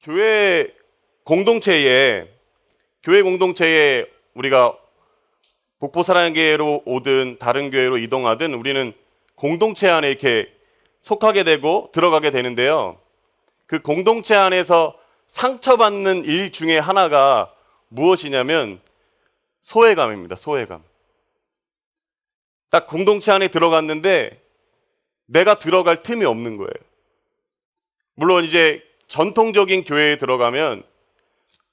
교회 공동체에 우리가 북부사랑교회로 오든 다른 교회로 이동하든 우리는 공동체 안에 이렇게 속하게 되고 들어가게 되는데요. 그 공동체 안에서 상처받는 일 중에 하나가 무엇이냐면 소외감입니다. 소외감. 딱 공동체 안에 들어갔는데 내가 들어갈 틈이 없는 거예요. 물론 이제 전통적인 교회에 들어가면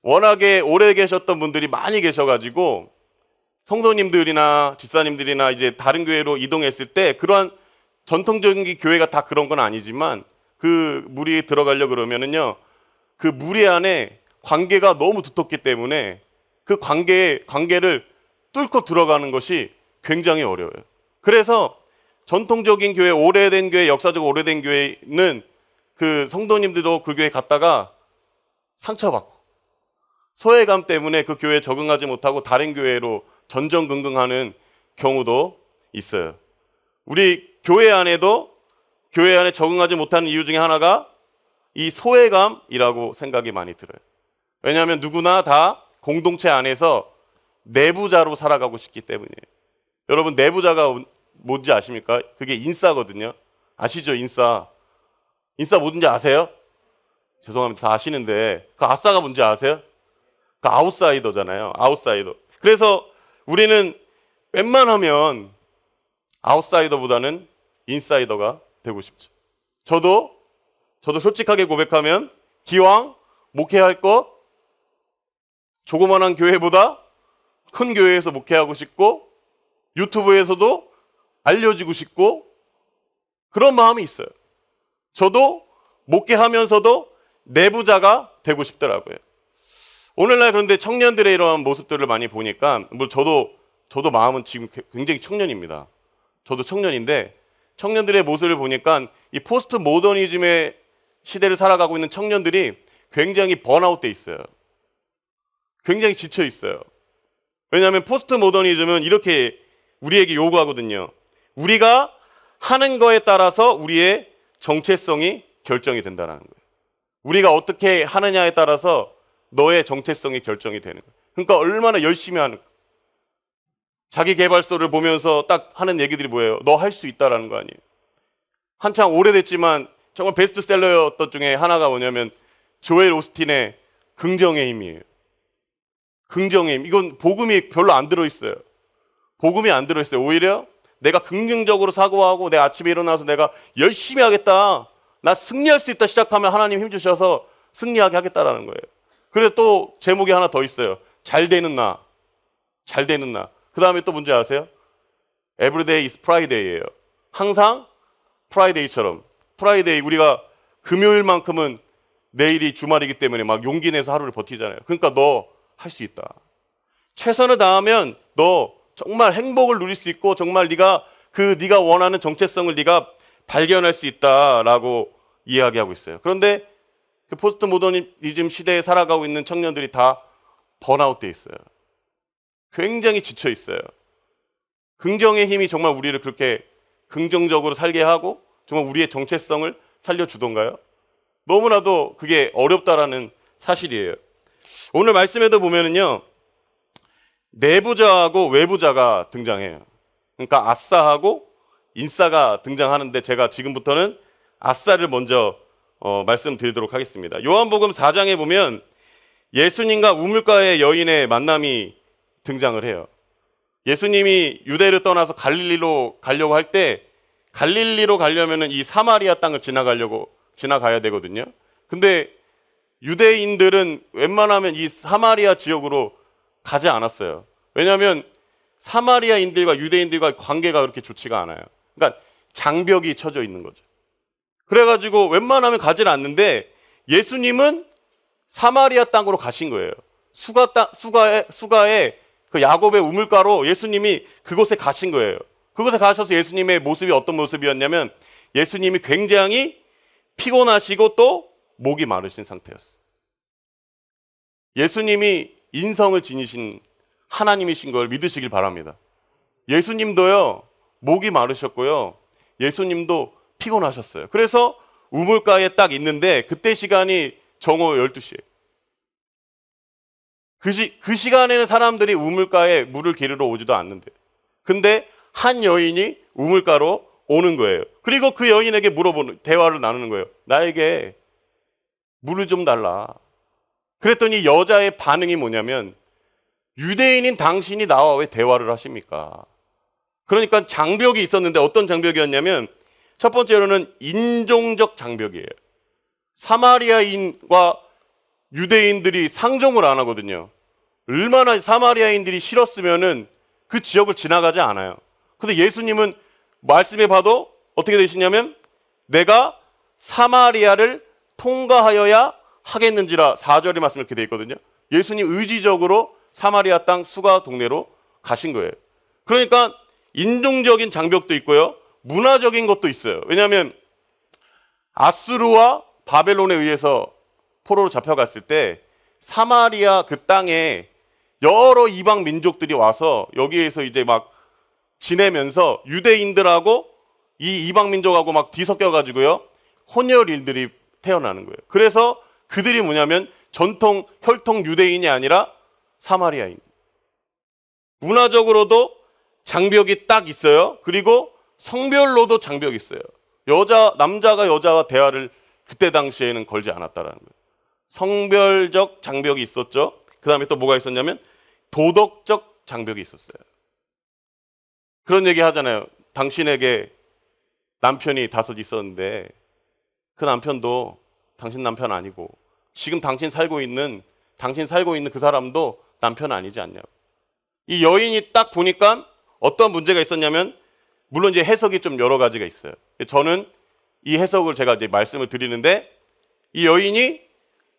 워낙에 오래 계셨던 분들이 많이 계셔가지고 성도님들이나 집사님들이나 이제 다른 교회로 이동했을 때 그러한 전통적인 교회가 다 그런 건 아니지만 그 무리에 들어가려고 그러면은요, 그 무리 안에 관계가 너무 두텁기 때문에 그 관계를 뚫고 들어가는 것이 굉장히 어려워요. 그래서 전통적인 교회, 오래된 교회, 역사적으로 오래된 교회는 그 성도님들도 그 교회 갔다가 상처받고 소외감 때문에 그 교회에 적응하지 못하고 다른 교회로 전전긍긍하는 경우도 있어요. 우리 교회 안에 적응하지 못하는 이유 중에 하나가 이 소외감이라고 생각이 많이 들어요. 왜냐하면 누구나 다 공동체 안에서 내부자로 살아가고 싶기 때문이에요. 여러분, 내부자가 뭔지 아십니까? 그게 인싸거든요. 아시죠? 인싸 뭔지 아세요? 죄송합니다. 다 아시는데 그 아싸가 뭔지 아세요? 그 아웃사이더잖아요. 아웃사이더. 그래서 우리는 웬만하면 아웃사이더보다는 인사이더가 되고 싶죠. 저도 솔직하게 고백하면 기왕 목회할 거 조그만한 교회보다 큰 교회에서 목회하고 싶고 유튜브에서도 알려지고 싶고 그런 마음이 있어요. 저도 목회하면서도 내부자가 되고 싶더라고요. 오늘날 그런데 청년들의 이러한 모습들을 많이 보니까 뭐 저도 마음은 지금 굉장히 청년입니다. 저도 청년인데 청년들의 모습을 보니까 이 포스트 모더니즘의 시대를 살아가고 있는 청년들이 굉장히 번아웃돼 있어요. 굉장히 지쳐 있어요. 왜냐하면 포스트 모더니즘은 이렇게 우리에게 요구하거든요. 우리가 하는 거에 따라서 우리의 정체성이 결정이 된다는 거예요. 우리가 어떻게 하느냐에 따라서 너의 정체성이 결정이 되는 거예요. 그러니까 얼마나 열심히 하는가. 자기 개발서를 보면서 딱 하는 얘기들이 뭐예요? 너 할 수 있다라는 거 아니에요. 한창 오래됐지만 정말 베스트셀러였던 중에 하나가 뭐냐면 조엘 오스틴의 긍정의 힘이에요. 긍정의 힘. 이건 복음이 별로 안 들어있어요. 복음이 안 들어있어요. 오히려 내가 긍정적으로 사고하고 내 아침에 일어나서 내가 열심히 하겠다. 나 승리할 수 있다 시작하면 하나님 힘 주셔서 승리하게 하겠다라는 거예요. 그래서 또 제목이 하나 더 있어요. 잘 되는 나. 잘 되는 나. 그 다음에 또 뭔지 아세요? Everyday is Friday예요. 항상 프라이데이처럼. 프라이데이, 우리가 금요일만큼은 내일이 주말이기 때문에 막 용기 내서 하루를 버티잖아요. 그러니까 너 할 수 있다. 최선을 다하면 너 정말 행복을 누릴 수 있고 정말 네가 원하는 정체성을 네가 발견할 수 있다라고 이야기하고 있어요. 그런데 그 포스트 모더니즘 시대에 살아가고 있는 청년들이 다 번아웃돼 있어요. 굉장히 지쳐 있어요. 긍정의 힘이 정말 우리를 그렇게 긍정적으로 살게 하고 정말 우리의 정체성을 살려주던가요? 너무나도 그게 어렵다라는 사실이에요. 오늘 말씀에도 보면은요, 내부자하고 외부자가 등장해요. 그러니까 아싸하고 인싸가 등장하는데 제가 지금부터는 아싸를 먼저 말씀드리도록 하겠습니다. 요한복음 4장에 보면 예수님과 우물가의 여인의 만남이 등장을 해요. 예수님이 유대를 떠나서 갈릴리로 가려고 할 때 갈릴리로 가려면은 이 사마리아 땅을 지나가야 되거든요. 근데 유대인들은 웬만하면 이 사마리아 지역으로 가지 않았어요. 왜냐하면 사마리아인들과 유대인들과 관계가 그렇게 좋지가 않아요. 그러니까 장벽이 쳐져 있는 거죠. 그래가지고 웬만하면 가지는 않는데 예수님은 사마리아 땅으로 가신 거예요. 수가의 그 야곱의 우물가로 예수님이 그곳에 가신 거예요. 그곳에 가셔서 예수님의 모습이 어떤 모습이었냐면 예수님이 굉장히 피곤하시고 또 목이 마르신 상태였어요. 예수님이 인성을 지니신 하나님이신 걸 믿으시길 바랍니다. 예수님도요, 목이 마르셨고요. 예수님도 피곤하셨어요. 그래서 우물가에 딱 있는데 그때 시간이 정오 12시에. 그 시간에는 사람들이 우물가에 물을 기르러 오지도 않는데. 근데 한 여인이 우물가로 오는 거예요. 그리고 그 여인에게 대화를 나누는 거예요. 나에게 물을 좀 달라. 그랬더니 여자의 반응이 뭐냐면, 유대인인 당신이 나와 왜 대화를 하십니까? 그러니까 장벽이 있었는데 어떤 장벽이었냐면, 첫 번째로는 인종적 장벽이에요. 사마리아인과 유대인들이 상종을 안 하거든요. 얼마나 사마리아인들이 싫었으면은 그 지역을 지나가지 않아요. 근데 예수님은 말씀해 봐도 어떻게 되시냐면, 내가 사마리아를 통과하여야 하겠는지라 4절의 말씀 이렇게 돼 있거든요. 예수님 의지적으로 사마리아 땅 수가 동네로 가신 거예요. 그러니까 인종적인 장벽도 있고요, 문화적인 것도 있어요. 왜냐하면 아수르와 바벨론에 의해서 포로로 잡혀갔을 때 사마리아 그 땅에 여러 이방 민족들이 와서 여기에서 이제 막 지내면서 유대인들하고 이 이방 민족하고 막 뒤섞여 가지고요, 혼혈인들이 태어나는 거예요. 그래서 그들이 뭐냐면 전통 혈통 유대인이 아니라 사마리아인. 문화적으로도 장벽이 딱 있어요. 그리고 성별로도 장벽이 있어요. 남자가 여자와 대화를 그때 당시에는 걸지 않았다라는 거예요. 성별적 장벽이 있었죠. 그 다음에 또 뭐가 있었냐면 도덕적 장벽이 있었어요. 그런 얘기 하잖아요. 당신에게 남편이 5 있었는데 그 남편도 당신 남편 아니고, 지금 당신 살고 있는 그 사람도 남편 아니지 않냐고. 이 여인이 딱 보니까 어떤 문제가 있었냐면, 물론 이제 해석이 좀 여러 가지가 있어요. 저는 이 해석을 제가 이제 말씀을 드리는데, 이 여인이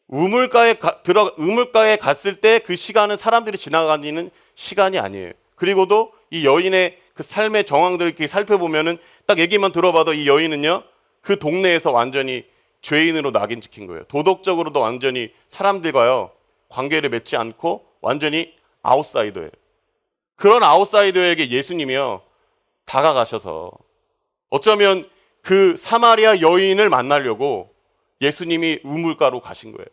우물가에 갔을 때 그 시간은 사람들이 지나가는 시간이 아니에요. 그리고도 이 여인의 그 삶의 정황들을 이렇게 살펴보면은 딱 얘기만 들어봐도 이 여인은요, 그 동네에서 완전히 죄인으로 낙인 찍힌 거예요. 도덕적으로도 완전히 사람들과요 관계를 맺지 않고 완전히 아웃사이더예요. 그런 아웃사이더에게 예수님이요 다가가셔서 어쩌면 그 사마리아 여인을 만나려고 예수님이 우물가로 가신 거예요.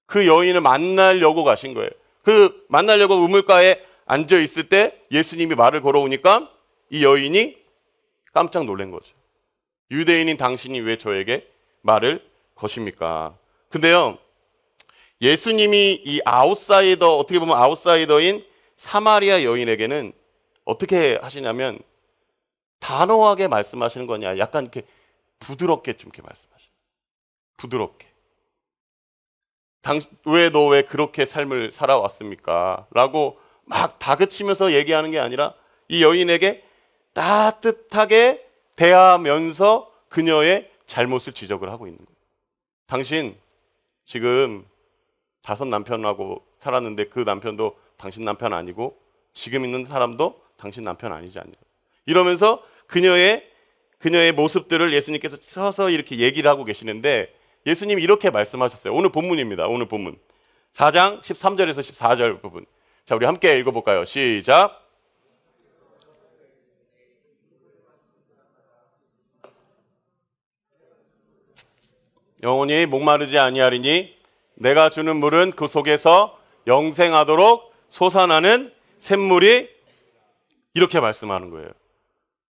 그 여인을 만나려고 가신 거예요. 그 만나려고 우물가에 앉아 있을 때 예수님이 말을 걸어오니까 이 여인이 깜짝 놀란 거죠. 유대인인 당신이 왜 저에게 말을 거십니까? 근데요, 예수님이 이 아웃사이더, 어떻게 보면 아웃사이더인 사마리아 여인에게는 어떻게 하시냐면 단호하게 말씀하시는 거냐, 약간 이렇게 부드럽게 좀 이렇게 말씀하시는 거예요. 부드럽게. 왜 그렇게 삶을 살아왔습니까? 라고 막 다그치면서 얘기하는 게 아니라 이 여인에게 따뜻하게 대하면서 그녀의 잘못을 지적을 하고 있는 거예요. 당신 지금 5 남편하고 살았는데 그 남편도 당신 남편 아니고 지금 있는 사람도 당신 남편 아니지 않냐. 이러면서 그녀의 모습들을 예수님께서 서서 이렇게 얘기를 하고 계시는데, 예수님이 이렇게 말씀하셨어요. 오늘 본문입니다. 오늘 본문 4장 13절에서 14절 부분. 자, 우리 함께 읽어볼까요? 시작. 영원히 목마르지 아니하리니 내가 주는 물은 그 속에서 영생하도록 솟아나는 샘물이, 이렇게 말씀하는 거예요.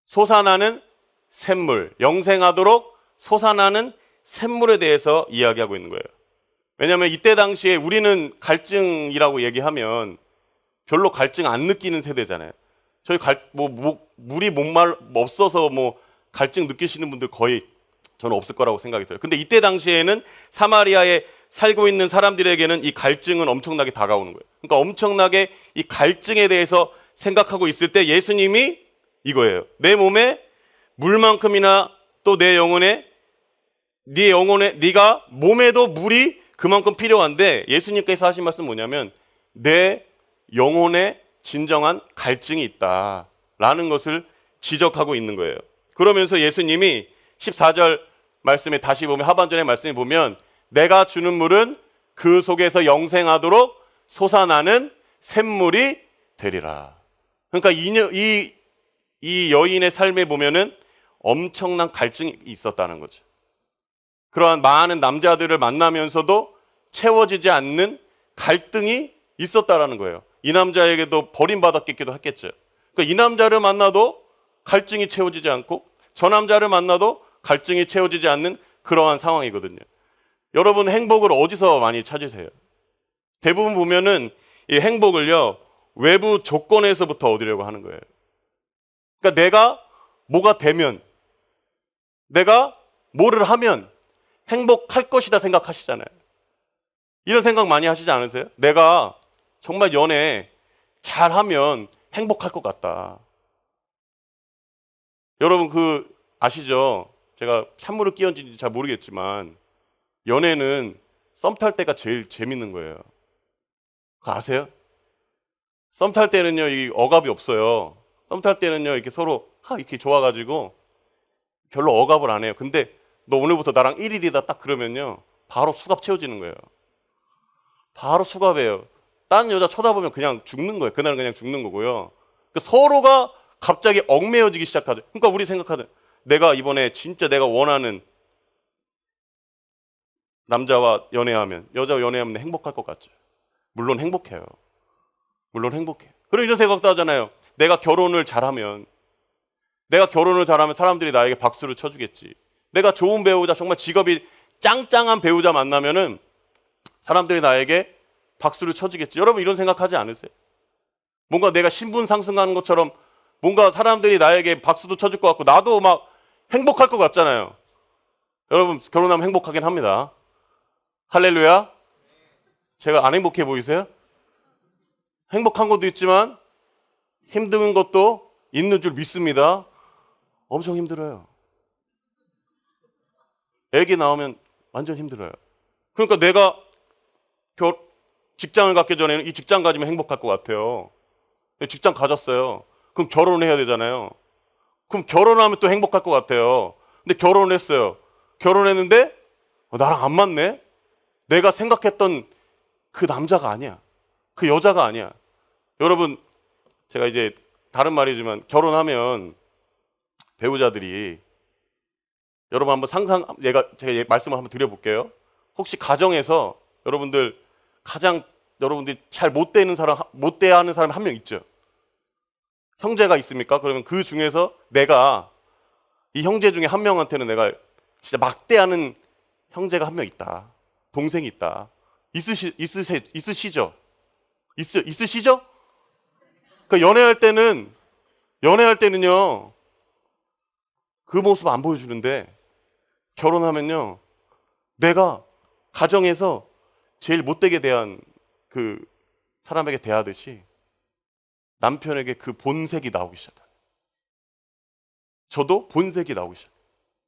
솟아나는 샘물, 영생하도록 솟아나는 샘물에 대해서 이야기하고 있는 거예요. 왜냐하면 이때 당시에 우리는 갈증이라고 얘기하면 별로 갈증 안 느끼는 세대잖아요. 저희 물이 없어서 갈증 느끼시는 분들 거의 저는 없을 거라고 생각이 들어요. 근데 이때 당시에는 사마리아에 살고 있는 사람들에게는 이 갈증은 엄청나게 다가오는 거예요. 그러니까 엄청나게 이 갈증에 대해서 생각하고 있을 때 예수님이 이거예요. 내 몸에 물만큼이나 또 내 영혼에 네가 몸에도 물이 그만큼 필요한데, 예수님께서 하신 말씀 뭐냐면 내 영혼에 진정한 갈증이 있다라는 것을 지적하고 있는 거예요. 그러면서 예수님이 14절 말씀에 다시 보면, 하반절의 말씀에 보면 내가 주는 물은 그 속에서 영생하도록 솟아나는 샘물이 되리라. 그러니까 이 여인의 삶에 보면은 엄청난 갈증이 있었다는 거죠. 그러한 많은 남자들을 만나면서도 채워지지 않는 갈등이 있었다라는 거예요. 이 남자에게도 버림받았겠기도 했겠죠. 그러니까 이 남자를 만나도 갈증이 채워지지 않고 저 남자를 만나도 갈증이 채워지지 않는 그러한 상황이거든요. 여러분 행복을 어디서 많이 찾으세요? 대부분 보면은 이 행복을요, 외부 조건에서부터 얻으려고 하는 거예요. 그러니까 내가 뭐가 되면, 내가 뭐를 하면 행복할 것이다 생각하시잖아요. 이런 생각 많이 하시지 않으세요? 내가 정말 연애 잘하면 행복할 것 같다. 여러분 아시죠? 제가 찬물을 끼얹은지 잘 모르겠지만 연애는 썸 탈 때가 제일 재밌는 거예요. 그거 아세요? 썸 탈 때는요, 이 억압이 없어요. 썸 탈 때는요, 이렇게 서로 이렇게 좋아가지고 별로 억압을 안 해요. 근데 너 오늘부터 나랑 1일이다 딱 그러면요, 바로 수갑 채워지는 거예요. 바로 수갑이에요. 다른 여자 쳐다보면 그냥 죽는 거예요. 그날은 그냥 죽는 거고요. 그러니까 서로가 갑자기 얽매여지기 시작하죠. 그러니까 우리 생각하는, 내가 이번에 진짜 내가 원하는 남자와 연애하면, 여자와 연애하면 행복할 것 같죠. 물론 행복해요. 물론 행복해요. 그럼 이런 생각도 하잖아요. 내가 결혼을 잘하면 사람들이 나에게 박수를 쳐주겠지. 내가 좋은 배우자, 정말 직업이 짱짱한 배우자 만나면은 사람들이 나에게 박수를 쳐주겠지. 여러분 이런 생각하지 않으세요? 뭔가 내가 신분 상승하는 것처럼 뭔가 사람들이 나에게 박수도 쳐줄 것 같고 나도 막 행복할 것 같잖아요. 여러분 결혼하면 행복하긴 합니다. 할렐루야. 제가 안 행복해 보이세요? 행복한 것도 있지만 힘든 것도 있는 줄 믿습니다. 엄청 힘들어요. 애기 나오면 완전 힘들어요. 그러니까 내가 직장을 갖기 전에는 이 직장 가지면 행복할 것 같아요. 직장 가졌어요. 그럼 결혼해야 되잖아요. 그럼 결혼하면 또 행복할 것 같아요. 근데 결혼을 했어요. 결혼했는데 나랑 안 맞네? 내가 생각했던 그 남자가 아니야. 그 여자가 아니야. 여러분 제가 이제 다른 말이지만 결혼하면 배우자들이, 여러분 한번 제가 말씀을 한번 드려볼게요. 혹시 가정에서 여러분들이 잘 못 대하는 사람 한 명 있죠? 형제가 있습니까? 그러면 그 중에서 내가 이 형제 중에 한 명한테는 내가 진짜 막대하는 형제가 한 명 있다. 동생이 있다. 있으시죠? 있으시죠? 그러니까 연애할 때는요, 그 모습 안 보여주는데 결혼하면요, 내가 가정에서 제일 못되게 대한 그 사람에게 대하듯이 남편에게 그 본색이 나오기 시작해요. 저도 본색이 나오기 시작해요.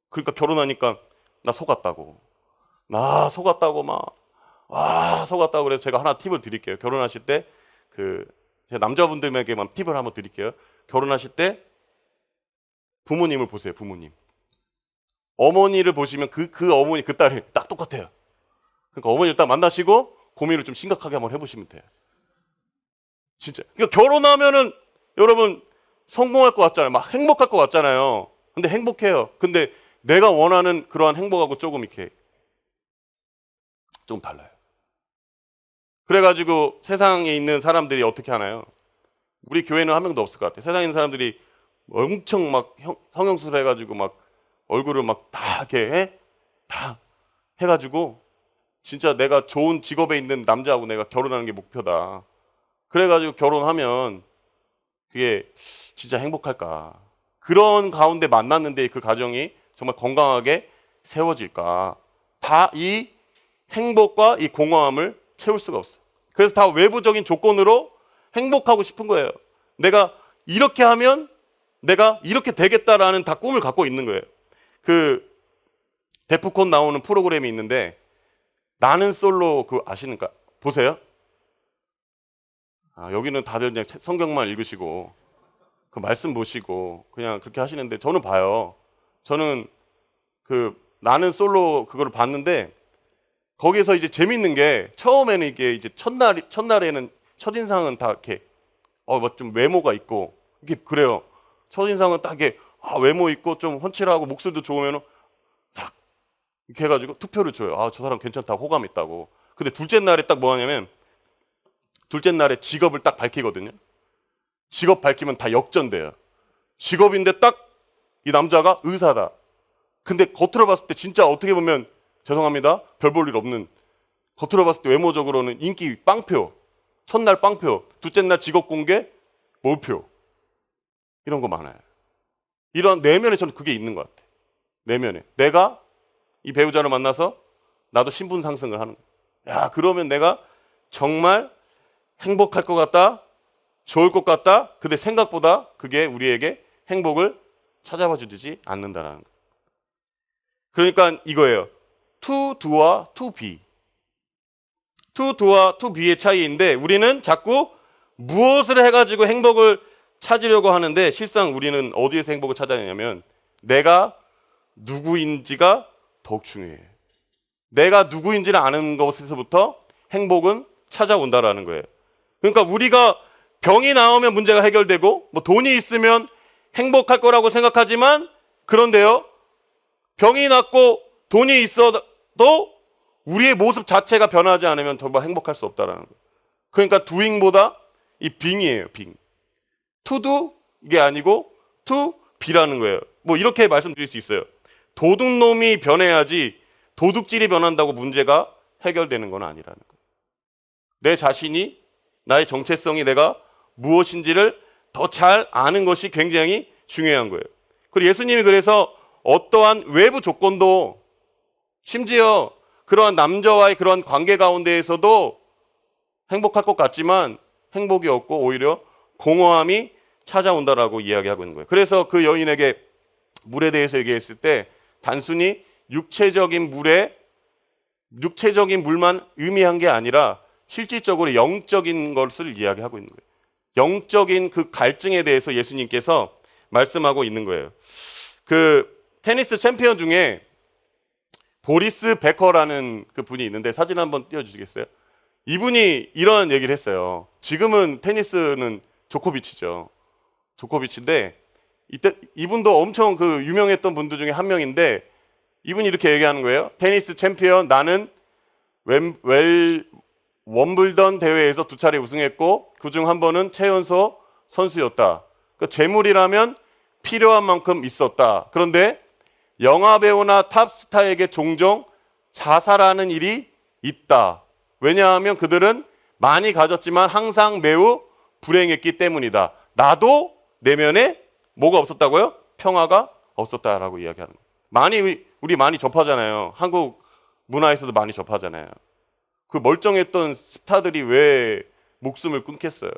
그러니까 결혼하니까 나 속았다고 속았다고 그래서 제가 하나 팁을 드릴게요. 결혼하실 때 제가 남자분들에게만 팁을 한번 드릴게요. 결혼하실 때 부모님을 보세요. 부모님. 어머니를 보시면 그 어머니 그 딸이 딱 똑같아요. 그러니까 어머니를 딱 만나시고 고민을 좀 심각하게 한번 해보시면 돼요. 진짜. 그러니까 결혼하면은 여러분 성공할 것 같잖아요. 막 행복할 것 같잖아요. 근데 행복해요. 근데 내가 원하는 그러한 행복하고 조금 달라요. 그래가지고 세상에 있는 사람들이 어떻게 하나요? 우리 교회는 한 명도 없을 것 같아요. 세상에 있는 사람들이 엄청 막 성형수술 해가지고 막 얼굴을 막 다 이렇게 다 해가지고 진짜 내가 좋은 직업에 있는 남자하고 내가 결혼하는 게 목표다. 그래가지고 결혼하면 그게 진짜 행복할까? 그런 가운데 만났는데 그 가정이 정말 건강하게 세워질까? 다 이 행복과 이 공허함을 채울 수가 없어요. 그래서 다 외부적인 조건으로 행복하고 싶은 거예요. 내가 이렇게 하면 내가 이렇게 되겠다라는 다 꿈을 갖고 있는 거예요. 데프콘 나오는 프로그램이 있는데 나는 솔로 아시는가? 보세요. 여기는 다들 그냥 성경만 읽으시고 그 말씀 보시고 그냥 그렇게 하시는데 저는 봐요. 저는 나는 솔로 그거를 봤는데 거기서 이제 재밌는 게 처음에는 이게 이제 첫날에는 첫인상은 다 이렇게 뭐 좀 외모가 있고 이게 그래요. 첫인상은 딱 이게 외모 있고 좀 훤칠하고 목소리도 좋으면은 딱 이렇게 해가지고 투표를 줘요. 아, 저 사람 괜찮다, 호감 있다고. 근데 둘째 날에 딱 뭐 하냐면, 둘째 날에 직업을 딱 밝히거든요. 직업 밝히면 다 역전돼요. 직업인데 딱 이 남자가 의사다. 근데 겉으로 봤을 때 진짜 어떻게 보면 죄송합니다, 별 볼 일 없는, 겉으로 봤을 때 외모적으로는 인기 빵표, 첫날 빵표, 둘째 날 직업 공개 몰표, 이런 거 많아요. 이런 내면에 저는 그게 있는 것 같아요. 내면에 내가 이 배우자를 만나서 나도 신분 상승을 하는 거예요. 야, 그러면 내가 정말 행복할 것 같다, 좋을 것 같다. 근데 생각보다 그게 우리에게 행복을 찾아와 주지 않는다라는 거예요. 그러니까 이거예요. to do와 to be. to do와 to be의 차이인데, 우리는 자꾸 무엇을 해가지고 행복을 찾으려고 하는데, 실상 우리는 어디에서 행복을 찾아내냐면 내가 누구인지가 더욱 중요해요. 내가 누구인지를 아는 것에서부터 행복은 찾아온다라는 거예요. 그러니까 우리가 병이 나오면 문제가 해결되고, 뭐 돈이 있으면 행복할 거라고 생각하지만, 그런데요, 병이 났고 돈이 있어도 우리의 모습 자체가 변하지 않으면 정말 행복할 수 없다라는 거예요. 그러니까 doing보다 이 being이에요. being. to do 이게 아니고 to be라는 거예요. 뭐 이렇게 말씀드릴 수 있어요. 도둑놈이 변해야지 도둑질이 변한다고 문제가 해결되는 건 아니라는 거예요. 내 자신이, 나의 정체성이 내가 무엇인지를 더 잘 아는 것이 굉장히 중요한 거예요. 그리고 예수님이 그래서 어떠한 외부 조건도, 심지어 그러한 남자와의 그러한 관계 가운데에서도 행복할 것 같지만 행복이 없고 오히려 공허함이 찾아온다라고 이야기하고 있는 거예요. 그래서 그 여인에게 물에 대해서 얘기했을 때 단순히 육체적인 물만 의미한 게 아니라 실질적으로 영적인 것을 이야기하고 있는 거예요. 영적인 그 갈증에 대해서 예수님께서 말씀하고 있는 거예요. 그 테니스 챔피언 중에 보리스 베커라는 그 분이 있는데, 사진 한번 띄워주시겠어요? 이분이 이런 얘기를 했어요. 지금은 테니스는 조코비치죠. 조코비치인데 이때 이분도 엄청 그 유명했던 분들 중에 한 명인데, 이분이 이렇게 얘기하는 거예요. 테니스 챔피언, 나는 웸블던 대회에서 2차례 우승했고 그중 한 번은 최연소 선수였다. 그러니까 재물이라면 필요한 만큼 있었다. 그런데 영화 배우나 탑스타에게 종종 자살하는 일이 있다. 왜냐하면 그들은 많이 가졌지만 항상 매우 불행했기 때문이다. 나도 내면에 뭐가 없었다고요? 평화가 없었다라고 이야기하는 거예요. 우리 많이 접하잖아요. 한국 문화에서도 많이 접하잖아요. 그 멀쩡했던 스타들이 왜 목숨을 끊겠어요?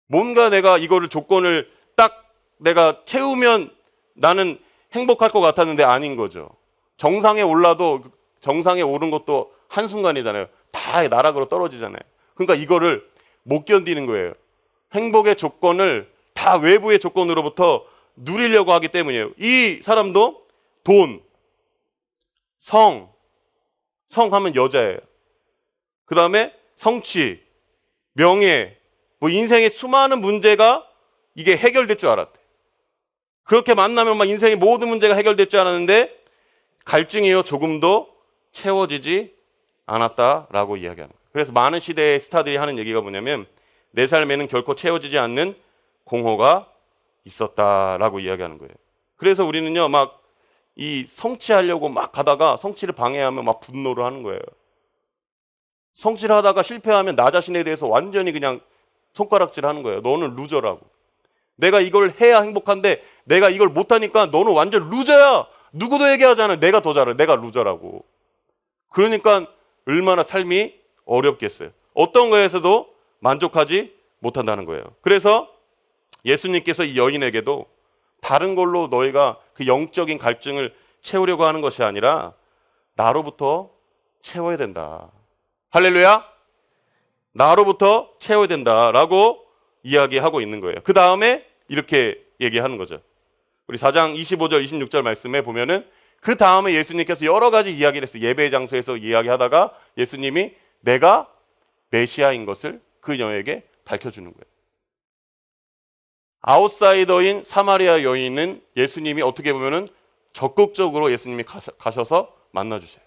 뭔가 내가 이거를 조건을 딱 내가 채우면 나는 행복할 것 같았는데 아닌 거죠. 정상에 올라도, 정상에 오른 것도 한순간이잖아요. 다 나락으로 떨어지잖아요. 그러니까 이거를 못 견디는 거예요. 행복의 조건을 다 외부의 조건으로부터 누리려고 하기 때문이에요. 이 사람도 돈, 성하면 여자예요. 그 다음에 성취, 명예, 뭐 인생의 수많은 문제가 이게 해결될 줄 알았대. 그렇게 만나면 막 인생의 모든 문제가 해결될 줄 알았는데 갈증이요 조금도 채워지지 않았다라고 이야기하는 거예요. 그래서 많은 시대의 스타들이 하는 얘기가 뭐냐면 내 삶에는 결코 채워지지 않는 공허가 있었다라고 이야기하는 거예요. 그래서 우리는요 막 이 성취하려고 막 가다가 성취를 방해하면 막 분노를 하는 거예요. 성취를 하다가 실패하면 나 자신에 대해서 완전히 그냥 손가락질 하는 거예요. 너는 루저라고. 내가 이걸 해야 행복한데 내가 이걸 못하니까 너는 완전 루저야. 누구도 얘기하잖아요. 내가 더 잘해. 내가 루저라고. 그러니까 얼마나 삶이 어렵겠어요. 어떤 거에서도 만족하지 못한다는 거예요. 그래서 예수님께서 이 여인에게도 다른 걸로 너희가 그 영적인 갈증을 채우려고 하는 것이 아니라 나로부터 채워야 된다. 할렐루야. 나로부터 채워야 된다라고 이야기하고 있는 거예요. 그 다음에 이렇게 얘기하는 거죠. 우리 4장 25절 26절 말씀에 보면은 그 다음에 예수님께서 여러 가지 이야기를 했어요. 예배 장소에서 이야기하다가 예수님이 내가 메시아인 것을 그 여인에게 밝혀주는 거예요. 아웃사이더인 사마리아 여인은 예수님이 어떻게 보면은 적극적으로 예수님이 가셔서 만나주세요.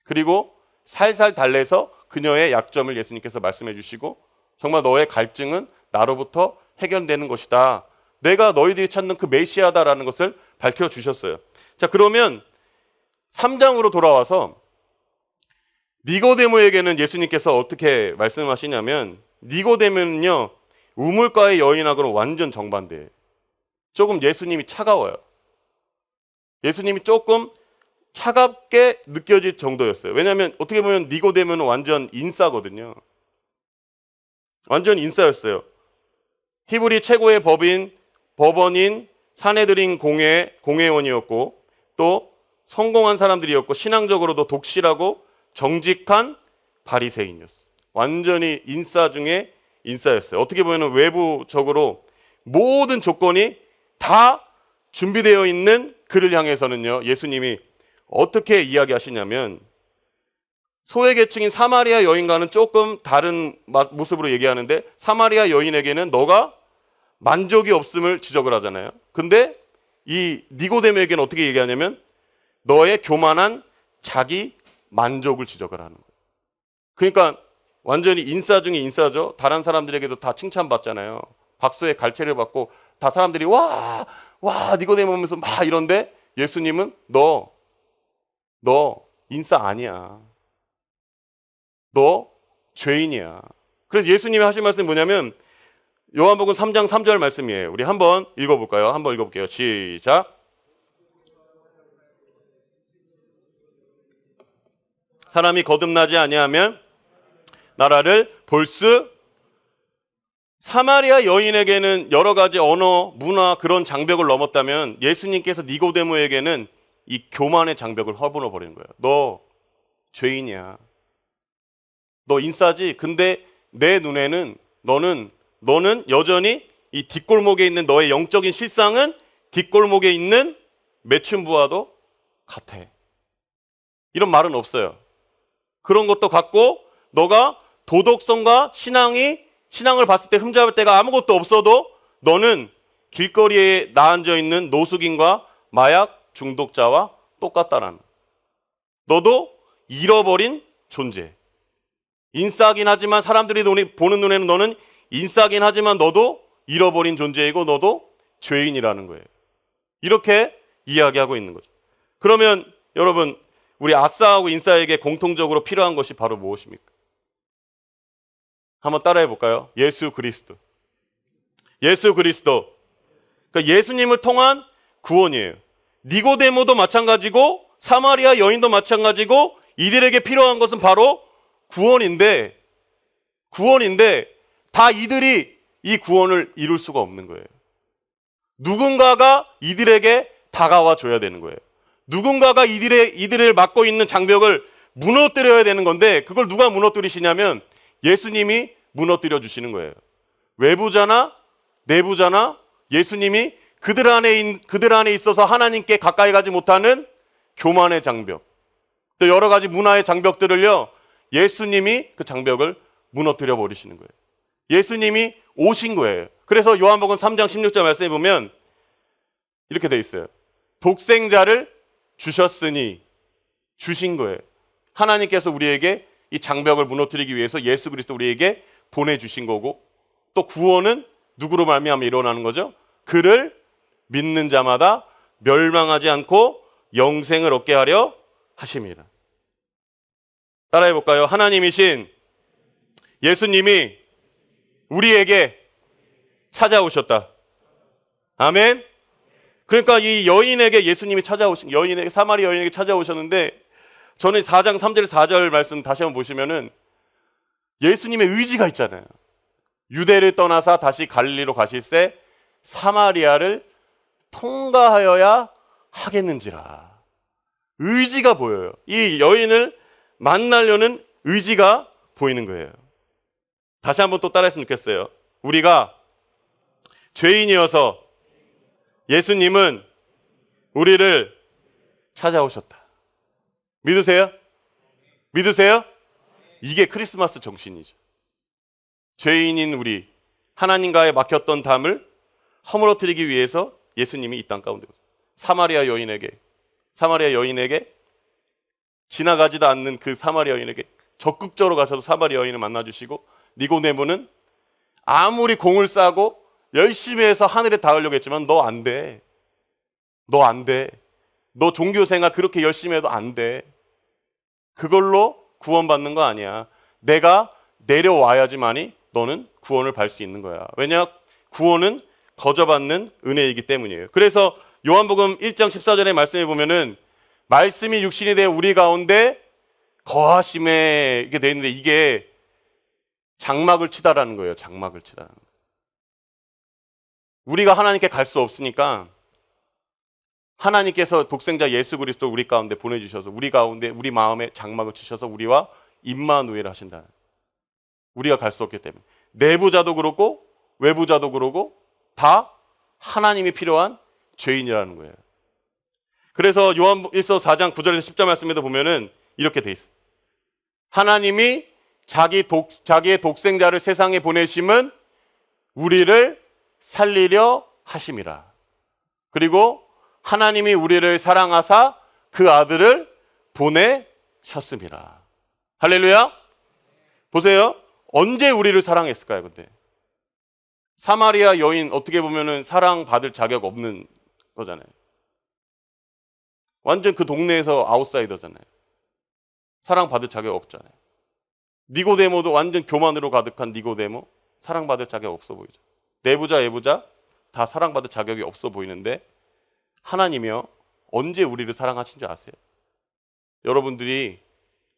그리고 살살 달래서 그녀의 약점을 예수님께서 말씀해 주시고 정말 너의 갈증은 나로부터 해결되는 것이다. 내가 너희들이 찾는 그 메시아다라는 것을 밝혀주셨어요. 자, 그러면 3장으로 돌아와서 니고데모에게는 예수님께서 어떻게 말씀하시냐면 니고데모는요 우물가의 여인하고는 완전 정반대예요. 조금 예수님이 차가워요. 예수님이 조금 차갑게 느껴질 정도였어요. 왜냐하면 어떻게 보면 니고데모는 완전 인싸거든요. 완전 인싸였어요. 히브리 최고의 법원인 사내들인 공회원이었고 또 성공한 사람들이었고 신앙적으로도 독실하고 정직한 바리새인이었어요. 완전히 인싸 중에 인싸였어요. 어떻게 보면 외부적으로 모든 조건이 다 준비되어 있는 그를 향해서는요 예수님이 어떻게 이야기하시냐면 소외계층인 사마리아 여인과는 조금 다른 모습으로 얘기하는데 사마리아 여인에게는 너가 만족이 없음을 지적을 하잖아요. 근데 이 니고데모에게는 어떻게 얘기하냐면 너의 교만한 자기 만족을 지적을 하는 거예요. 그러니까 완전히 인싸 중에 인싸죠. 다른 사람들에게도 다 칭찬받잖아요. 박수의 갈채를 받고 다 사람들이 와 니고데모 하면서 막 이런데 예수님은 너 인싸 아니야. 너 죄인이야. 그래서 예수님이 하신 말씀이 뭐냐면 요한복음 3장 3절 말씀이에요. 우리 한번 읽어볼까요? 한번 읽어볼게요. 시작. 사람이 거듭나지 아니하면 나라를 볼 수. 사마리아 여인에게는 여러 가지 언어, 문화 그런 장벽을 넘었다면 예수님께서 니고데모에게는 이 교만의 장벽을 허물어 버리는 거예요. 너 죄인이야. 너 인싸지? 근데 내 눈에는 너는 여전히 이 뒷골목에 있는 너의 영적인 실상은 뒷골목에 있는 매춘부와도 같아. 이런 말은 없어요. 그런 것도 같고 너가 도덕성과 신앙을 봤을 때 흠잡을 때가 아무것도 없어도 너는 길거리에 나앉아 있는 노숙인과 마약 중독자와 똑같다라는. 너도 잃어버린 존재. 인싸긴 하지만 사람들이 보는 눈에는 너는 인싸긴 하지만 너도 잃어버린 존재이고 너도 죄인이라는 거예요. 이렇게 이야기하고 있는 거죠. 그러면 여러분 우리 아싸하고 인싸에게 공통적으로 필요한 것이 바로 무엇입니까? 한번 따라해 볼까요? 예수 그리스도. 예수 그리스도. 그러니까 예수님을 통한 구원이에요. 니고데모도 마찬가지고 사마리아 여인도 마찬가지고 이들에게 필요한 것은 바로 구원인데 다 이들이 이 구원을 이룰 수가 없는 거예요. 누군가가 이들에게 다가와 줘야 되는 거예요. 누군가가 이들을 막고 있는 장벽을 무너뜨려야 되는 건데 그걸 누가 무너뜨리시냐면 예수님이 무너뜨려 주시는 거예요. 외부자나 내부자나 예수님이 그들 안에 있어서 하나님께 가까이 가지 못하는 교만의 장벽, 또 여러 가지 문화의 장벽들을요 예수님이 그 장벽을 무너뜨려 버리시는 거예요. 예수님이 오신 거예요. 그래서 요한복음 3장 16절 말씀에 보면 이렇게 돼 있어요. 독생자를 주셨으니 주신 거예요. 하나님께서 우리에게 이 장벽을 무너뜨리기 위해서 예수 그리스도 우리에게 보내주신 거고 또 구원은 누구로 말미암아 일어나는 거죠? 그를 믿는 자마다 멸망하지 않고 영생을 얻게 하려 하심이라. 따라해 볼까요? 하나님이신 예수님이 우리에게 찾아오셨다. 아멘. 그러니까 이 여인에게 예수님이 사마리아 여인에게 찾아오셨는데 저는 4장 3절 4절 말씀 다시 한번 보시면은 예수님의 의지가 있잖아요. 유대를 떠나서 다시 갈릴리로 가실새 사마리아를 통과하여야 하겠는지라. 의지가 보여요. 이 여인을 만나려는 의지가 보이는 거예요. 다시 한번 또 따라했으면 좋겠어요. 우리가 죄인이어서 예수님은 우리를 찾아오셨다. 믿으세요? 믿으세요? 이게 크리스마스 정신이죠. 죄인인 우리, 하나님과의 막혔던 담을 허물어뜨리기 위해서 예수님이 이 땅 가운데 오셨어요. 사마리아 여인에게 지나가지도 않는 그 사마리아 여인에게 적극적으로 가셔서 사마리아 여인을 만나주시고, 니고데모는 아무리 공을 싸고 열심히 해서 하늘에 닿으려고 했지만 너 안 돼. 너 안 돼. 너 종교생활 그렇게 열심히 해도 안 돼. 그걸로 구원받는 거 아니야. 내가 내려와야지만이 너는 구원을 받을 수 있는 거야. 왜냐? 구원은 거저받는 은혜이기 때문이에요. 그래서 요한복음 1장 14절의 말씀에 보면은 말씀이 육신이 되어 우리 가운데 거하심에 이게 되어 있는데, 이게 장막을 치다라는 거예요. 장막을 치다라는 거예요. 우리가 하나님께 갈 수 없으니까 하나님께서 독생자 예수 그리스도 우리 가운데 보내주셔서 우리 가운데 우리 마음에 장막을 치셔서 우리와 임마누엘 하신다. 우리가 갈 수 없기 때문에 내부자도 그렇고 외부자도 그렇고 다 하나님이 필요한 죄인이라는 거예요. 그래서 요한일서 4장 9절에서 10절 말씀에도 보면은 이렇게 돼 있어요. 하나님이 자기의 독생자를 세상에 보내심은 우리를 살리려 하심이라. 그리고 하나님이 우리를 사랑하사 그 아들을 보내셨습니다. 할렐루야. 보세요. 언제 우리를 사랑했을까요? 근데 사마리아 여인 어떻게 보면은 사랑받을 자격 없는 거잖아요. 완전 그 동네에서 아웃사이더잖아요. 사랑받을 자격 없잖아요. 니고데모도 완전 교만으로 가득한 니고데모, 사랑받을 자격 없어 보이죠. 내부자 외부자 다 사랑받을 자격이 없어 보이는데, 하나님이요 언제 우리를 사랑하신 줄 아세요? 여러분들이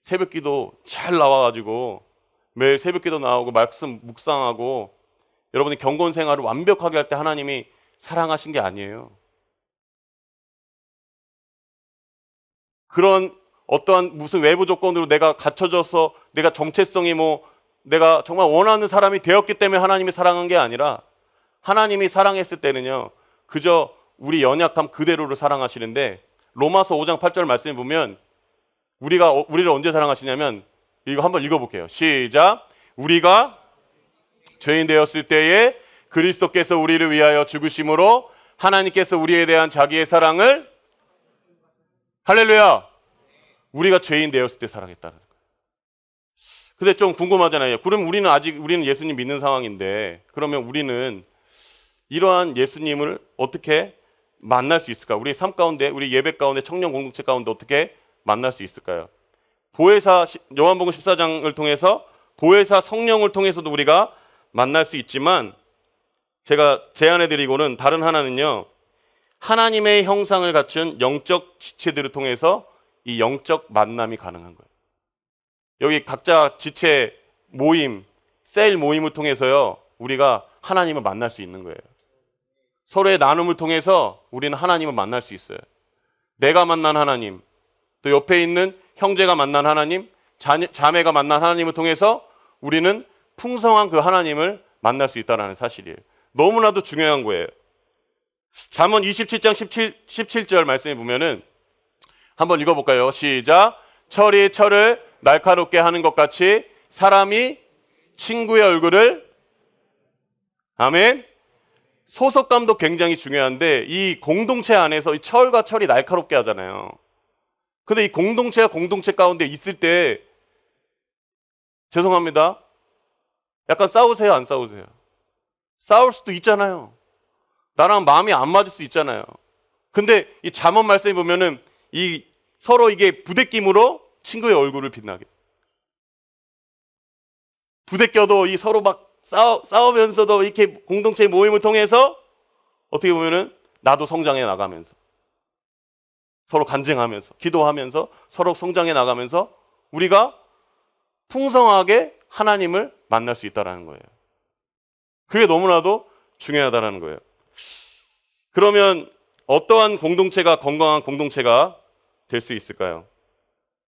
새벽기도 잘 나와가지고 매일 새벽기도 나오고 말씀 묵상하고 여러분이 경건 생활을 완벽하게 할 때 하나님이 사랑하신 게 아니에요. 그런 어떠한 무슨 외부 조건으로 내가 갖춰져서 내가 정체성이 내가 정말 원하는 사람이 되었기 때문에 하나님이 사랑한 게 아니라, 하나님이 사랑했을 때는요 그저 우리 연약함 그대로를 사랑하시는데, 로마서 5장 8절 말씀에 보면 우리를 언제 사랑하시냐면, 이거 한번 읽어볼게요. 시작. 우리가 죄인 되었을 때에 그리스도께서 우리를 위하여 죽으심으로 하나님께서 우리에 대한 자기의 사랑을, 할렐루야, 우리가 죄인 되었을 때 사랑했다는 거예요. 근데 좀 궁금하잖아요. 그럼 우리는 예수님 믿는 상황인데, 그러면 우리는 이러한 예수님을 어떻게 만날 수 있을까? 우리 삶 가운데, 우리 예배 가운데, 청년 공동체 가운데 어떻게 만날 수 있을까요? 보혜사, 요한복음 14장을 통해서 보혜사 성령을 통해서도 우리가 만날 수 있지만, 제가 제안해 드리고는 다른 하나는요, 하나님의 형상을 갖춘 영적 지체들을 통해서 이 영적 만남이 가능한 거예요. 여기 각자 지체 모임, 셀 모임을 통해서요 우리가 하나님을 만날 수 있는 거예요. 서로의 나눔을 통해서 우리는 하나님을 만날 수 있어요. 내가 만난 하나님, 또 옆에 있는 형제가 만난 하나님, 자매가 만난 하나님을 통해서 우리는 풍성한 그 하나님을 만날 수 있다는 사실이에요. 너무나도 중요한 거예요. 잠언 27장 17절 말씀에 보면은 한번 읽어볼까요? 시작. 철이 철을 날카롭게 하는 것 같이 사람이 친구의 얼굴을, 아멘. 소속감도 굉장히 중요한데, 이 공동체 안에서 이 철과 철이 날카롭게 하잖아요. 근데 이 공동체가 공동체 가운데 있을 때, 죄송합니다, 약간 싸우세요, 안 싸우세요? 싸울 수도 있잖아요. 나랑 마음이 안 맞을 수 있잖아요. 근데 이 잠언 말씀에 보면은 이 서로 이게 부대낌으로 친구의 얼굴을 빛나게, 부대껴도 이 서로 막 싸우면서도 이렇게 공동체 모임을 통해서 어떻게 보면은 나도 성장해 나가면서, 서로 간증하면서 기도하면서 서로 성장해 나가면서 우리가 풍성하게 하나님을 만날 수 있다는 거예요. 그게 너무나도 중요하다는 거예요. 그러면 어떠한 공동체가 건강한 공동체가 될 수 있을까요?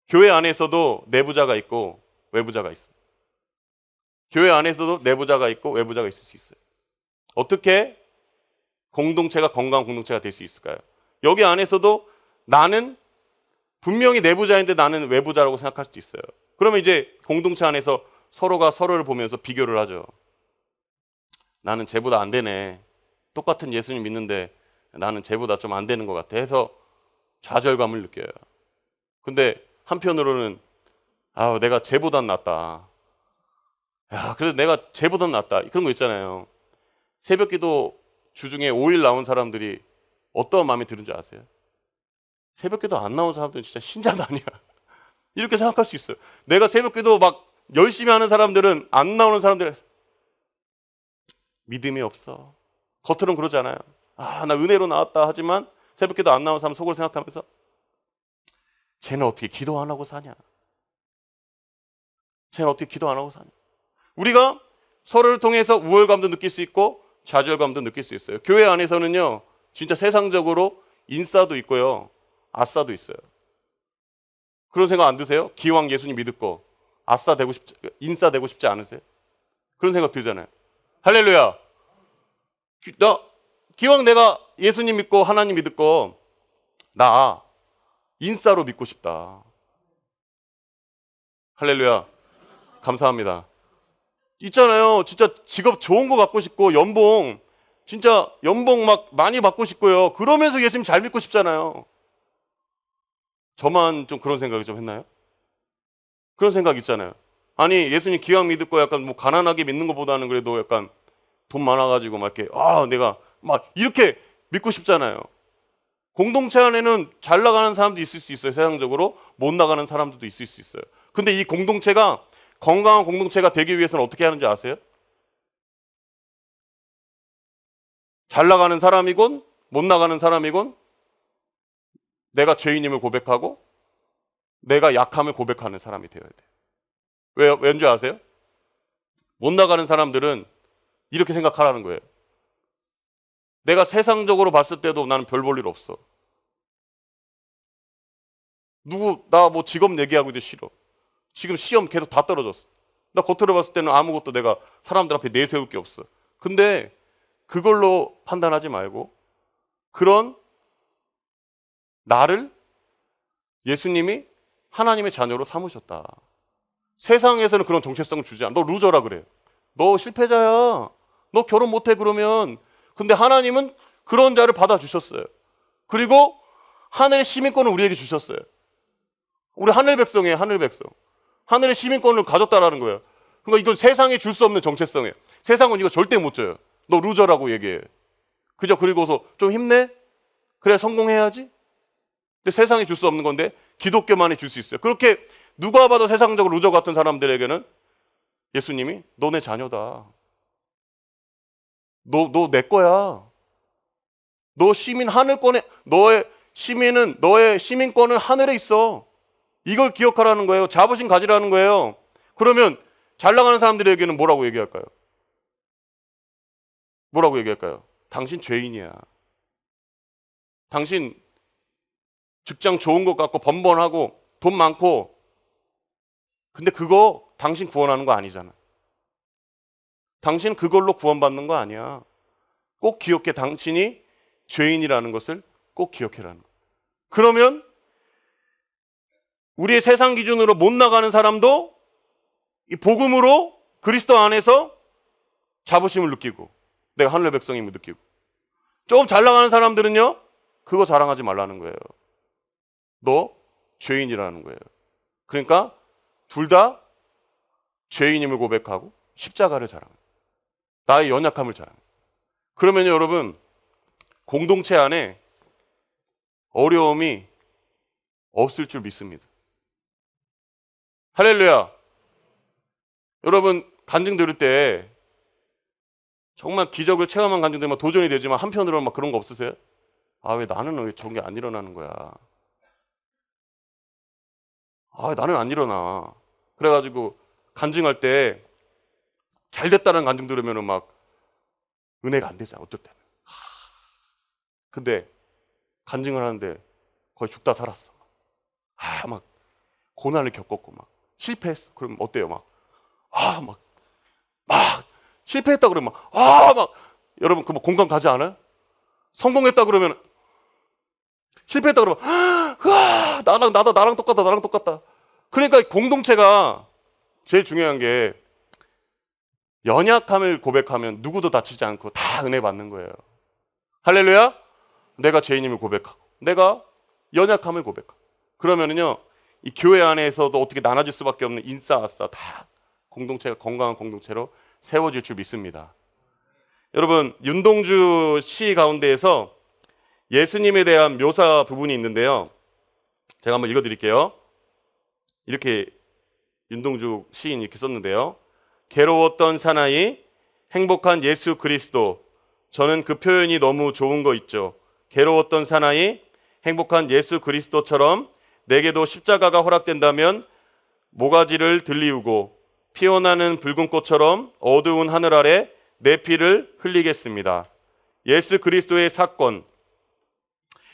교회 안에서도 내부자가 있고 외부자가 있어요. 교회 안에서도 내부자가 있고 외부자가 있을 수 있어요. 어떻게 공동체가 건강한 공동체가 될 수 있을까요? 여기 안에서도 나는 분명히 내부자인데 나는 외부자라고 생각할 수도 있어요. 그러면 이제 공동체 안에서 서로가 서로를 보면서 비교를 하죠. 나는 쟤보다 안 되네. 똑같은 예수님 믿는데 나는 쟤보다 좀 안 되는 것 같아 해서 좌절감을 느껴요. 근데 한편으로는 내가 쟤보단 낫다. 그래도 내가 쟤보단 낫다. 그런 거 있잖아요. 새벽기도 주중에 5일 나온 사람들이 어떤 마음이 드는 줄 아세요? 새벽기도 안 나온 사람들은 진짜 신자도 아니야. 이렇게 생각할 수 있어요. 내가 새벽기도 막 열심히 하는 사람들은 안 나오는 사람들은 믿음이 없어. 겉으로는 그러지 않아요. 나 은혜로 나왔다 하지만 새벽기도 안 나온 사람 속으로 생각하면서 쟤는 어떻게 기도 안 하고 사냐? 쟤는 어떻게 기도 안 하고 사냐? 우리가 서로를 통해서 우월감도 느낄 수 있고 좌절감도 느낄 수 있어요. 교회 안에서는요, 진짜 세상적으로 인싸도 있고요, 아싸도 있어요. 그런 생각 안 드세요? 기왕 예수님 믿고 인싸 되고 싶지 않으세요? 그런 생각 들잖아요. 할렐루야. 기왕 내가 예수님 믿고 하나님 믿고 나 인싸로 믿고 싶다. 할렐루야. 감사합니다. 있잖아요. 진짜 직업 좋은 거 갖고 싶고 진짜 연봉 막 많이 받고 싶고요. 그러면서 예수님 잘 믿고 싶잖아요. 저만 좀 그런 생각을 좀 했나요? 그런 생각 있잖아요. 아니 예수님 기왕 믿고 약간 뭐 가난하게 믿는 것보다는 그래도 약간 돈 많아가지고 막 이렇게 내가 막 이렇게 믿고 싶잖아요. 공동체 안에는 잘 나가는 사람도 있을 수 있어요. 세상적으로 못 나가는 사람들도 있을 수 있어요. 근데 이 공동체가 건강한 공동체가 되기 위해서는 어떻게 하는지 아세요? 잘 나가는 사람이건 못 나가는 사람이건 내가 죄인임을 고백하고 내가 약함을 고백하는 사람이 되어야 돼요. 왠지 아세요? 못 나가는 사람들은 이렇게 생각하라는 거예요. 내가 세상적으로 봤을 때도 나는 별 볼 일 없어. 나 뭐 직업 얘기하고 이제 싫어. 지금 시험 계속 다 떨어졌어. 나 겉으로 봤을 때는 아무것도 내가 사람들 앞에 내세울 게 없어. 근데 그걸로 판단하지 말고 그런 나를 예수님이 하나님의 자녀로 삼으셨다. 세상에서는 그런 정체성을 주지 않아. 너 루저라 그래. 너 실패자야. 너 결혼 못해 그러면. 근데 하나님은 그런 자를 받아주셨어요. 그리고 하늘의 시민권을 우리에게 주셨어요. 우리 하늘 백성이에요. 하늘 백성. 하늘의 시민권을 가졌다라는 거예요. 그러니까 이건 세상에 줄 수 없는 정체성이에요. 세상은 이거 절대 못 줘요. 너 루저라고 얘기해. 그리고서 좀 힘내? 그래 성공해야지? 근데 세상에 줄 수 없는 건데 기독교만이 줄 수 있어요. 그렇게 누가 봐도 세상적으로 루저 같은 사람들에게는 예수님이 너 내 자녀다. 너 내 거야. 너 시민 하늘권에 너의 시민권은 하늘에 있어. 이걸 기억하라는 거예요. 자부심 가지라는 거예요. 그러면 잘 나가는 사람들에게는 뭐라고 얘기할까요? 뭐라고 얘기할까요? 당신 죄인이야. 당신 직장 좋은 것 같고 번번하고 돈 많고 근데 그거 당신 구원하는 거 아니잖아. 당신 그걸로 구원받는 거 아니야. 꼭 기억해. 당신이 죄인이라는 것을 꼭 기억해라는 거. 그러면 우리의 세상 기준으로 못 나가는 사람도 이 복음으로 그리스도 안에서 자부심을 느끼고 내가 하늘의 백성임을 느끼고 조금 잘 나가는 사람들은요 그거 자랑하지 말라는 거예요. 너 죄인이라는 거예요. 그러니까 둘 다 죄인임을 고백하고 십자가를 자랑해요. 나의 연약함을 자랑해요. 그러면 여러분 공동체 안에 어려움이 없을 줄 믿습니다. 할렐루야. 여러분 간증 들을 때 정말 기적을 체험한 간증 들으면 도전이 되지만 한편으로는 막 그런 거 없으세요? 왜 나는 왜 저런 게 안 일어나는 거야? 나는 안 일어나. 그래가지고 간증할 때 잘 됐다는 간증 들으면 막 은혜가 안 되잖아. 어떨 때는. 근데 간증을 하는데 거의 죽다 살았어. 막 고난을 겪었고 막 실패했어. 그럼 어때요? 막 실패했다 그러면 막 여러분 그 뭐 공감 가지 않아요? 성공했다 그러면 실패했다 그러면 나랑 똑같다. 그러니까 공동체가 제일 중요한 게 연약함을 고백하면 누구도 다치지 않고 다 은혜 받는 거예요. 할렐루야. 내가 죄인임을 고백하고 내가 연약함을 고백하고 그러면은요 이 교회 안에서도 어떻게 나눠질 수밖에 없는 인싸아싸 다 공동체가 건강한 공동체로 세워질 줄 믿습니다. 여러분 윤동주 시 가운데에서 예수님에 대한 묘사 부분이 있는데요. 제가 한번 읽어드릴게요. 이렇게 윤동주 시인이 이렇게 썼는데요. 괴로웠던 사나이 행복한 예수 그리스도. 저는 그 표현이 너무 좋은 거 있죠. 괴로웠던 사나이 행복한 예수 그리스도처럼 내게도 십자가가 허락된다면 모가지를 들리우고 피어나는 붉은 꽃처럼 어두운 하늘 아래 내 피를 흘리겠습니다. 예수 그리스도의 사건,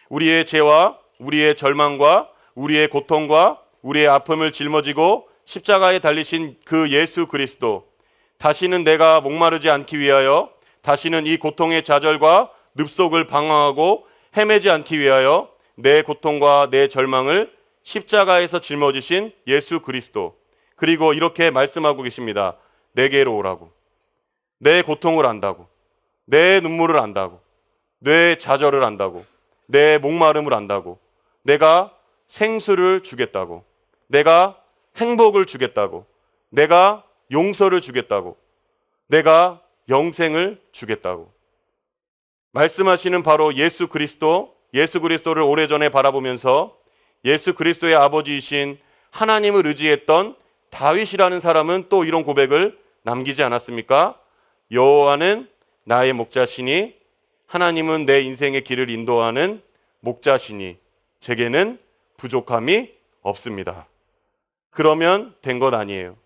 우리의 죄와 우리의 절망과 우리의 고통과 우리의 아픔을 짊어지고 십자가에 달리신 그 예수 그리스도, 다시는 내가 목마르지 않기 위하여, 다시는 이 고통의 좌절과 늪속을 방황하고 헤매지 않기 위하여 내 고통과 내 절망을 십자가에서 짊어지신 예수 그리스도, 그리고 이렇게 말씀하고 계십니다. 내게로 오라고. 내 고통을 안다고, 내 눈물을 안다고, 내 좌절을 안다고, 내 목마름을 안다고, 내가 생수를 주겠다고, 내가 행복을 주겠다고, 내가 용서를 주겠다고, 내가 영생을 주겠다고 말씀하시는 바로 예수 그리스도, 예수 그리스도를 오래전에 바라보면서 예수 그리스도의 아버지이신 하나님을 의지했던 다윗이라는 사람은 또 이런 고백을 남기지 않았습니까? 여호와는 나의 목자시니 하나님은 내 인생의 길을 인도하는 목자시니 제게는 부족함이 없습니다. 그러면 된 것 아니에요.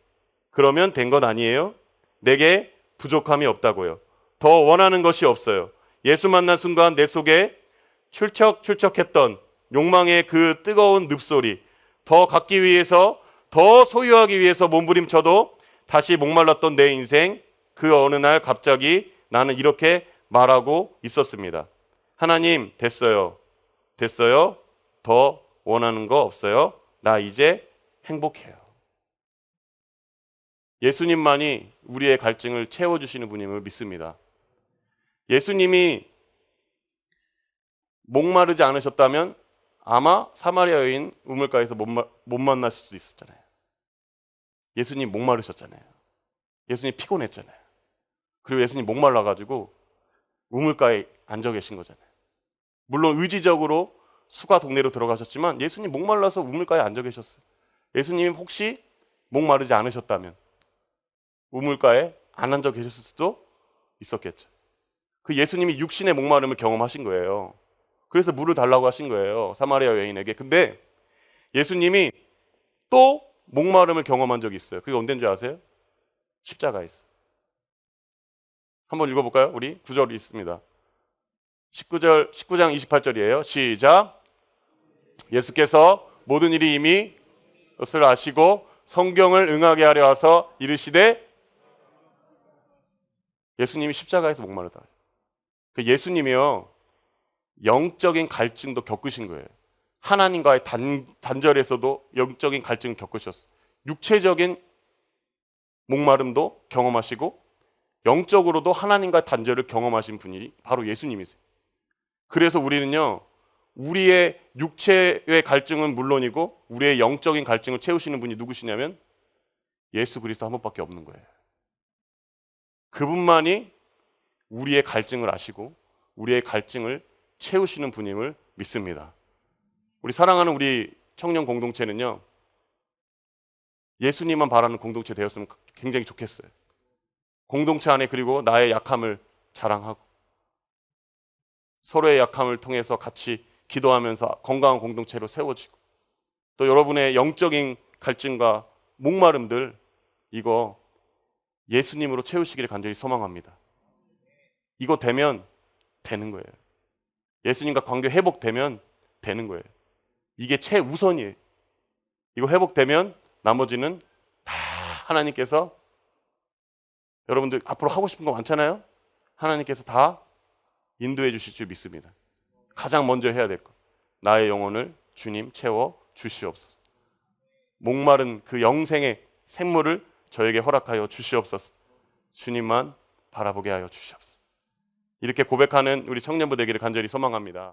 그러면 된 것 아니에요. 내게 부족함이 없다고요. 더 원하는 것이 없어요. 예수 만난 순간 내 속에 출척출척했던 욕망의 그 뜨거운 늪소리, 더 갖기 위해서, 더 소유하기 위해서 몸부림쳐도 다시 목말랐던 내 인생, 그 어느 날 갑자기 나는 이렇게 말하고 있었습니다. 하나님, 됐어요. 됐어요. 더 원하는 거 없어요. 나 이제 행복해요. 예수님만이 우리의 갈증을 채워주시는 분임을 믿습니다. 예수님이 목마르지 않으셨다면 아마 사마리아 여인 우물가에서 못 만나실 수 있었잖아요. 예수님 목마르셨잖아요. 예수님 피곤했잖아요. 그리고 예수님 목말라가지고 우물가에 앉아 계신 거잖아요. 물론 의지적으로 수가 동네로 들어가셨지만 예수님 목말라서 우물가에 앉아 계셨어요. 예수님이 혹시 목마르지 않으셨다면 우물가에 안 앉아 계셨을 수도 있었겠죠. 그 예수님이 육신의 목마름을 경험하신 거예요. 그래서 물을 달라고 하신 거예요. 사마리아 여인에게. 근데 예수님이 또 목마름을 경험한 적이 있어요. 그게 언제인 줄 아세요? 십자가에서. 한번 읽어볼까요? 우리 9절 있습니다. 19장 28절이에요. 시작. 예수께서 모든 일이 이미 것을 아시고 성경을 응하게 하려 하서 이르시되, 예수님이 십자가에서 목마르다. 그 예수님이요 영적인 갈증도 겪으신 거예요. 하나님과의 단절에서도 영적인 갈증을 겪으셨어요. 육체적인 목마름도 경험하시고 영적으로도 하나님과의 단절을 경험하신 분이 바로 예수님이세요. 그래서 우리는요 우리의 육체의 갈증은 물론이고 우리의 영적인 갈증을 채우시는 분이 누구시냐면 예수 그리스도 한 분밖에 없는 거예요. 그분만이 우리의 갈증을 아시고 우리의 갈증을 채우시는 분임을 믿습니다. 우리 사랑하는 우리 청년 공동체는요 예수님만 바라는 공동체 되었으면 굉장히 좋겠어요. 공동체 안에 그리고 나의 약함을 자랑하고 서로의 약함을 통해서 같이 기도하면서 건강한 공동체로 세워지고, 또 여러분의 영적인 갈증과 목마름들 이거 예수님으로 채우시기를 간절히 소망합니다. 이거 되면 되는 거예요. 예수님과 관계 회복되면 되는 거예요. 이게 최우선이에요. 이거 회복되면 나머지는 다 하나님께서, 여러분들 앞으로 하고 싶은 거 많잖아요. 하나님께서 다 인도해 주실 줄 믿습니다. 가장 먼저 해야 될 것, 나의 영혼을 주님 채워 주시옵소서. 목마른 그 영생의 샘물을 저에게 허락하여 주시옵소서. 주님만 바라보게 하여 주시옵소서. 이렇게 고백하는 우리 청년부 되기를 간절히 소망합니다.